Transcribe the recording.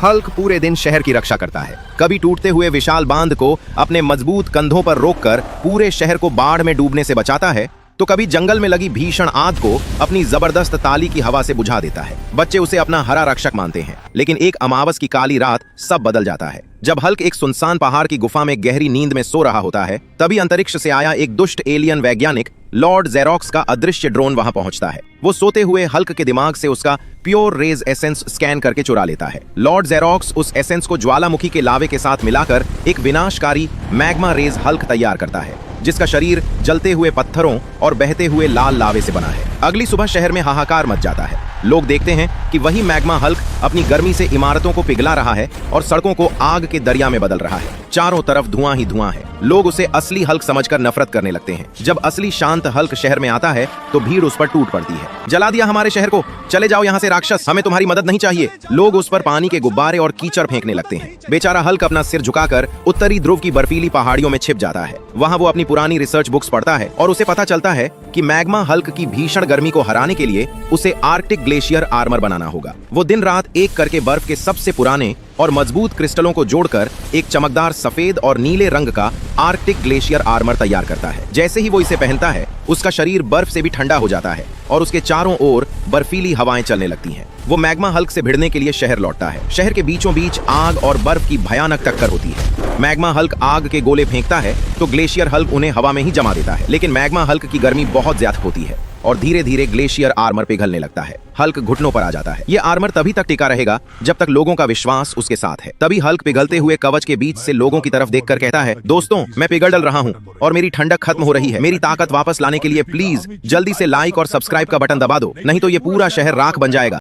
Hulk पूरे दिन शहर की रक्षा करता है, कभी टूटते हुए विशाल बांध को अपने मजबूत कंधों पर रोककर पूरे शहर को बाढ़ में डूबने से बचाता है, तो कभी जंगल में लगी भीषण आग को अपनी जबरदस्त ताली की हवा से बुझा देता है। बच्चे उसे अपना हरा रक्षक मानते हैं, लेकिन एक अमावस की काली रात सब बदल जाता है। जब हल्क एक सुनसान पहाड़ की गुफा में गहरी नींद में सो रहा होता है, तभी अंतरिक्ष से आया एक दुष्ट एलियन वैज्ञानिक लॉर्ड जेरोक्स का अदृश्य ड्रोन वहां पहुंचता है। वो सोते हुए हल्क के दिमाग से उसका प्योर रेज एसेंस स्कैन करके चुरा लेता है। लॉर्ड जेरोक्स उस एसेंस को ज्वालामुखी के लावे के साथ मिलाकर एक विनाशकारी मैग्मा रेज हल्क तैयार करता है, जिसका शरीर जलते हुए पत्थरों और बहते हुए लाल लावे से बना है। अगली सुबह शहर में हाहाकार मच जाता है। लोग देखते हैं कि वही मैग्मा हल्क अपनी गर्मी से इमारतों को पिघला रहा है और सड़कों को आग के दरिया में बदल रहा है। चारों तरफ धुआं ही धुआं है। लोग उसे असली हल्क समझकर नफरत करने लगते हैं। जब असली शांत हल्क शहर में आता है तो भीड़ उस पर टूट पड़ती है। जला दिया हमारे शहर को, चले जाओ यहाँ से राक्षस, हमें तुम्हारी मदद नहीं चाहिए। लोग उस पर पानी के गुब्बारे और कीचड़ फेंकने लगते हैं। बेचारा हल्क अपना सिर झुकाकर उत्तरी ध्रुव की बर्फीली पहाड़ियों में छिप जाता है। वहाँ वो अपनी पुरानी रिसर्च बुक्स पढ़ता है और उसे पता चलता है कि मैग्मा हल्क की भीषण गर्मी को हराने के लिए उसे आर्कटिक ग्लेशियर आर्मर बनाना होगा। वो दिन रात एक करके बर्फ के सबसे पुराने और मजबूत क्रिस्टलों को जोड़कर एक चमकदार सफेद और नीले रंग का आर्कटिक ग्लेशियर आर्मर तैयार करता है। जैसे ही वो इसे पहनता है, उसका शरीर बर्फ से भी ठंडा हो जाता है और उसके चारों ओर बर्फीली हवाएं चलने लगती हैं। वो मैग्मा हल्क से भिड़ने के लिए शहर लौटता है। शहर के बीचों बीच आग और बर्फ की भयानक टक्कर होती है। मैग्मा हल्क आग के गोले फेंकता है तो ग्लेशियर हल्क उन्हें हवा में ही जमा देता है, लेकिन मैग्मा हल्क की गर्मी बहुत ज्यादा होती है और धीरे धीरे ग्लेशियर आर्मर पिघलने लगता है। हल्क घुटनों पर आ जाता है। ये आर्मर तभी तक टिका रहेगा जब तक लोगों का विश्वास उसके साथ है। तभी हल्क पिघलते हुए कवच के बीच से लोगों की तरफ देखकर कहता है, दोस्तों, मैं पिघल डल रहा हूँ और मेरी ठंडक खत्म हो रही है। मेरी ताकत वापस लाने के लिए प्लीज जल्दी से लाइक और सब्सक्राइब का बटन दबा दो, नहीं तो ये पूरा शहर राख बन जाएगा।